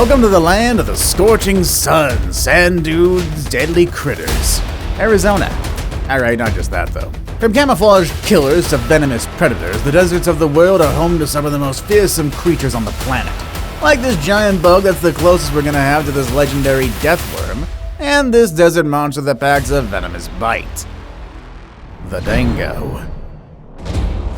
Welcome to the land of the scorching sun, sand dunes, deadly critters. Arizona. Alright, not just that though. From camouflaged killers to venomous predators, the deserts of the world are home to some of the most fearsome creatures on the planet. Like this giant bug that's the closest we're gonna have to this legendary death worm, and this desert monster that packs a venomous bite. The dingo.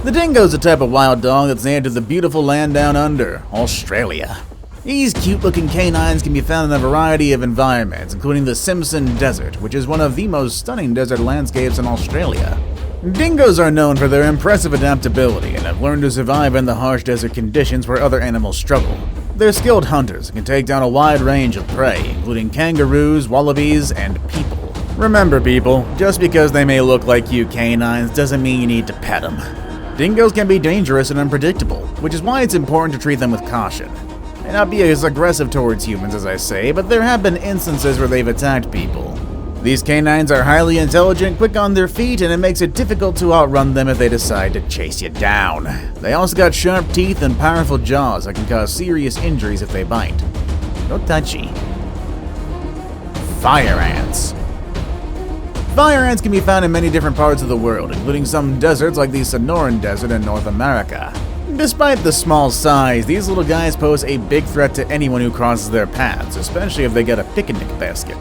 The dingo is a type of wild dog that's native to the beautiful land down under, Australia. These cute-looking canines can be found in a variety of environments, including the Simpson Desert, which is one of the most stunning desert landscapes in Australia. Dingoes are known for their impressive adaptability and have learned to survive in the harsh desert conditions where other animals struggle. They're skilled hunters and can take down a wide range of prey, including kangaroos, wallabies, and people. Remember people, just because they may look like you canines doesn't mean you need to pet them. Dingoes can be dangerous and unpredictable, which is why it's important to treat them with caution. May not be as aggressive towards humans as I say, but there have been instances where they've attacked people. These canines are highly intelligent, quick on their feet, and it makes it difficult to outrun them if they decide to chase you down. They also got sharp teeth and powerful jaws that can cause serious injuries if they bite. No touchy. Fire ants. Fire ants can be found in many different parts of the world, including some deserts like the Sonoran Desert in North America. Despite the small size, these little guys pose a big threat to anyone who crosses their paths, especially if they get a picnic basket.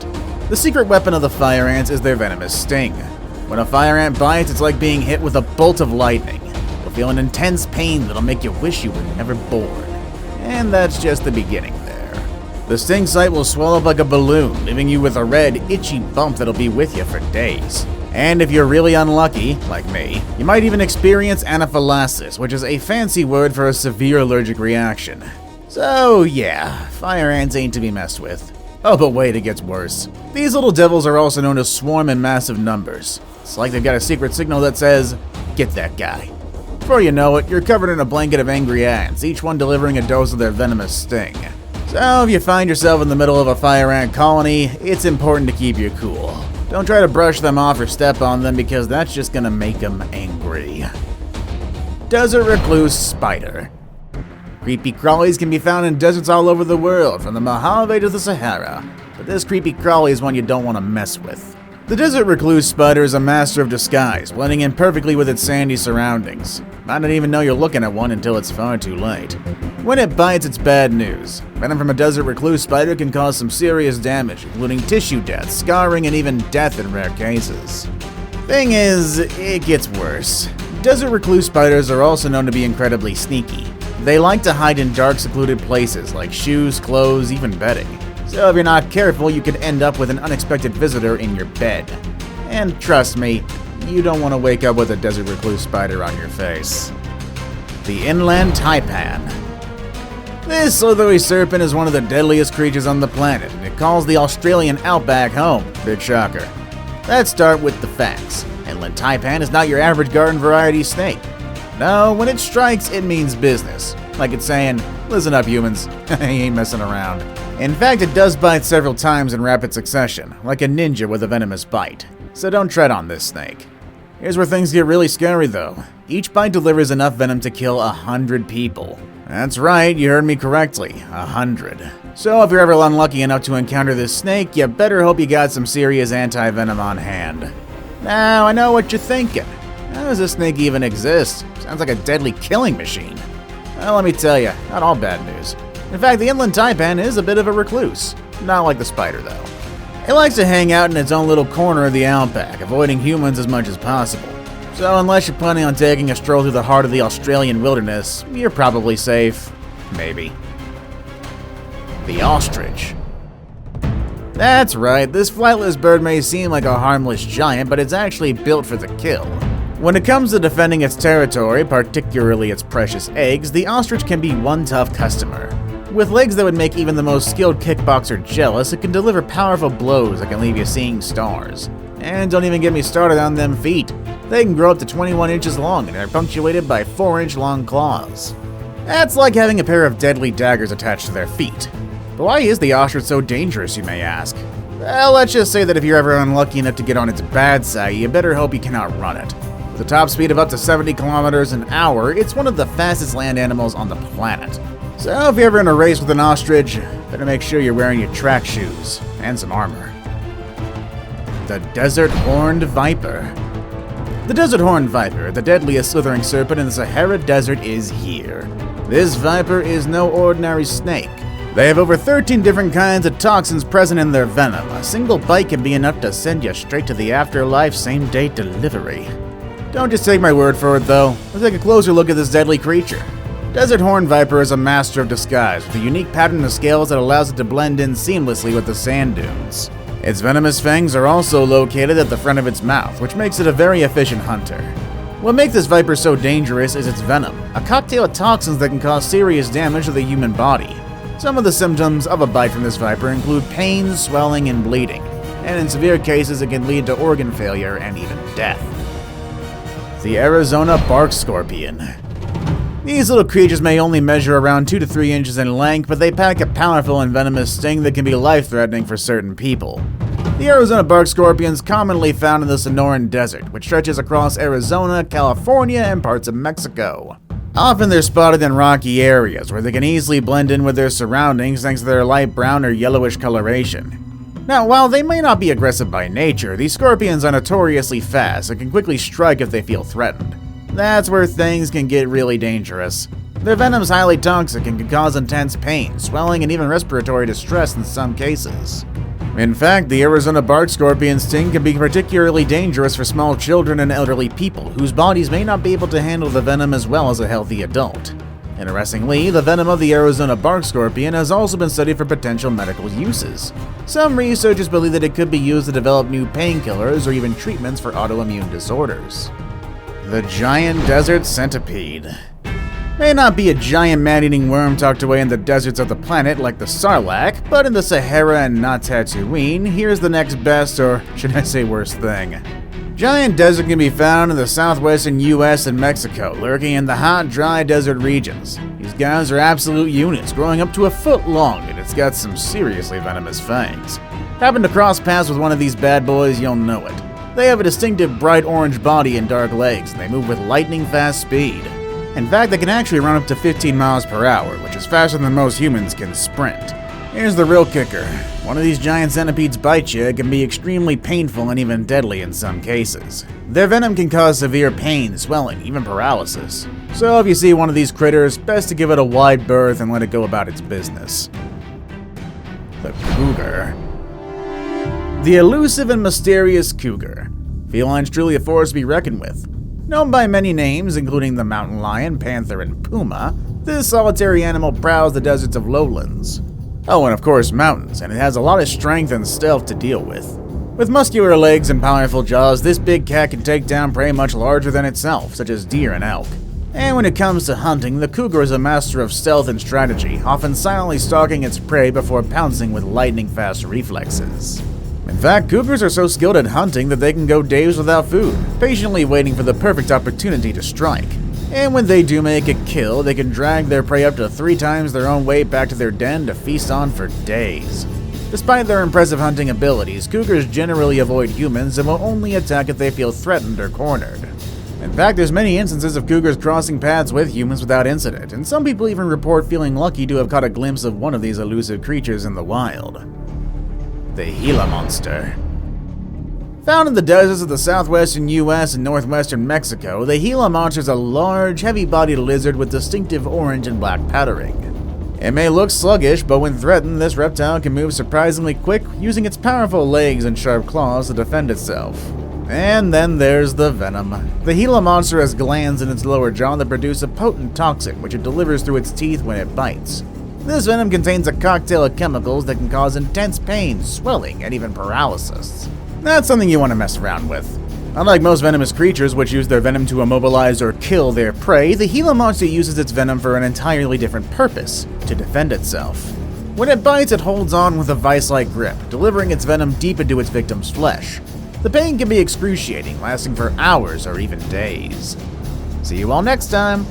The secret weapon of the fire ants is their venomous sting. When a fire ant bites, it's like being hit with a bolt of lightning. You'll feel an intense pain that'll make you wish you were never born. And that's just the beginning there. The sting site will swell up like a balloon, leaving you with a red, itchy bump that'll be with you for days. And if you're really unlucky, like me, you might even experience anaphylaxis, which is a fancy word for a severe allergic reaction. So yeah, fire ants ain't to be messed with. Oh, but wait, it gets worse. These little devils are also known to swarm in massive numbers. It's like they've got a secret signal that says, "Get that guy." Before you know it, you're covered in a blanket of angry ants, each one delivering a dose of their venomous sting. So if you find yourself in the middle of a fire ant colony, it's important to keep your cool. Don't try to brush them off or step on them because that's just gonna make them angry. Desert recluse spider. Creepy crawlies can be found in deserts all over the world, from the Mojave to the Sahara, but this creepy crawly is one you don't want to mess with. The desert recluse spider is a master of disguise, blending in perfectly with its sandy surroundings. Might not even know you're looking at one until it's far too late. When it bites, it's bad news. Venom from a desert recluse spider can cause some serious damage, including tissue death, scarring, and even death in rare cases. Thing is, it gets worse. Desert recluse spiders are also known to be incredibly sneaky. They like to hide in dark, secluded places like shoes, clothes, even bedding. So if you're not careful, you could end up with an unexpected visitor in your bed. And trust me, you don't want to wake up with a desert recluse spider on your face. The inland taipan. This slithery serpent is one of the deadliest creatures on the planet, and it calls the Australian outback home. Big shocker. Let's start with the facts. Inland taipan is not your average garden variety snake. No, when it strikes, it means business. Like it's saying, listen up humans, I ain't messing around. In fact, it does bite several times in rapid succession, like a ninja with a venomous bite. So don't tread on this snake. Here's where things get really scary though. Each bite delivers enough venom to kill 100 people. That's right, you heard me correctly, 100. So if you're ever unlucky enough to encounter this snake, you better hope you got some serious anti-venom on hand. Now, I know what you're thinking. How does this snake even exist? Sounds like a deadly killing machine. Well, let me tell you, not all bad news. In fact, the inland taipan is a bit of a recluse. Not like the spider, though. It likes to hang out in its own little corner of the outback, avoiding humans as much as possible. So unless you're planning on taking a stroll through the heart of the Australian wilderness, you're probably safe. Maybe. The ostrich. That's right, this flightless bird may seem like a harmless giant, but it's actually built for the kill. When it comes to defending its territory, particularly its precious eggs, the ostrich can be one tough customer. With legs that would make even the most skilled kickboxer jealous, it can deliver powerful blows that can leave you seeing stars. And don't even get me started on them feet. They can grow up to 21 inches long and are punctuated by 4-inch long claws. That's like having a pair of deadly daggers attached to their feet. But why is the ostrich so dangerous, you may ask? Well, let's just say that if you're ever unlucky enough to get on its bad side, you better hope you can outrun it. With a top speed of up to 70 kilometers an hour, it's one of the fastest land animals on the planet. So if you're ever in a race with an ostrich, Better make sure you're wearing your track shoes and some armor. The Desert Horned Viper. The Desert Horned Viper, the deadliest slithering serpent in the Sahara Desert, is here. This viper is no ordinary snake. They have over 13 different kinds of toxins present in their venom. A single bite can be enough to send you straight to the afterlife, same-day delivery. Don't just take my word for it, though. Let's take a closer look at this deadly creature. Desert Horned Viper is a master of disguise, with a unique pattern of scales that allows it to blend in seamlessly with the sand dunes. Its venomous fangs are also located at the front of its mouth, which makes it a very efficient hunter. What makes this viper so dangerous is its venom, a cocktail of toxins that can cause serious damage to the human body. Some of the symptoms of a bite from this viper include pain, swelling, and bleeding, and in severe cases it can lead to organ failure and even death. The Arizona Bark Scorpion. These little creatures may only measure around 2 to 3 inches in length, but they pack a powerful and venomous sting that can be life-threatening for certain people. The Arizona bark scorpion is commonly found in the Sonoran Desert, which stretches across Arizona, California, and parts of Mexico. Often they're spotted in rocky areas, where they can easily blend in with their surroundings thanks to their light brown or yellowish coloration. Now, while they may not be aggressive by nature, these scorpions are notoriously fast and can quickly strike if they feel threatened. That's where things can get really dangerous. Their venom is highly toxic and can cause intense pain, swelling, and even respiratory distress in some cases. In fact, the Arizona bark scorpion sting can be particularly dangerous for small children and elderly people, whose bodies may not be able to handle the venom as well as a healthy adult. Interestingly, the venom of the Arizona bark scorpion has also been studied for potential medical uses. Some researchers believe that it could be used to develop new painkillers or even treatments for autoimmune disorders. The giant desert centipede. May not be a giant man-eating worm tucked away in the deserts of the planet like the sarlacc, but in the Sahara and not Tatooine, here's the next best, or should I say worst thing. Giant desert can be found in the southwestern US and Mexico, lurking in the hot, dry desert regions. These guys are absolute units, growing up to a foot long, and it's got some seriously venomous fangs. Happen to cross paths with one of these bad boys, you'll know it. They have a distinctive bright orange body and dark legs, and they move with lightning-fast speed. In fact, they can actually run up to 15 miles per hour, which is faster than most humans can sprint. Here's the real kicker. One of these giant centipedes bite you, it can be extremely painful and even deadly in some cases. Their venom can cause severe pain, swelling, even paralysis. So if you see one of these critters, best to give it a wide berth and let it go about its business. The cougar. The elusive and mysterious cougar. Feline's truly a force to be reckoned with. Known by many names, including the mountain lion, panther, and puma, this solitary animal prowls the deserts of lowlands. Oh, and of course mountains, and it has a lot of strength and stealth to deal with. With muscular legs and powerful jaws, this big cat can take down prey much larger than itself, such as deer and elk. And when it comes to hunting, the cougar is a master of stealth and strategy, often silently stalking its prey before pouncing with lightning-fast reflexes. In fact, cougars are so skilled at hunting that they can go days without food, patiently waiting for the perfect opportunity to strike. And when they do make a kill, they can drag their prey up to 3 times their own weight back to their den to feast on for days. Despite their impressive hunting abilities, cougars generally avoid humans and will only attack if they feel threatened or cornered. In fact, there's many instances of cougars crossing paths with humans without incident, and some people even report feeling lucky to have caught a glimpse of one of these elusive creatures in the wild. The Gila monster. Found in the deserts of the southwestern US and northwestern Mexico, the Gila monster is a large, heavy-bodied lizard with distinctive orange and black patterning. It may look sluggish, but when threatened, this reptile can move surprisingly quick, using its powerful legs and sharp claws to defend itself. And then there's the venom. The Gila monster has glands in its lower jaw that produce a potent toxin, which it delivers through its teeth when it bites. This venom contains a cocktail of chemicals that can cause intense pain, swelling, and even paralysis. That's something you want to mess around with. Unlike most venomous creatures which use their venom to immobilize or kill their prey, the Gila monster uses its venom for an entirely different purpose: to defend itself. When it bites, it holds on with a vice-like grip, delivering its venom deep into its victim's flesh. The pain can be excruciating, lasting for hours or even days. See you all next time!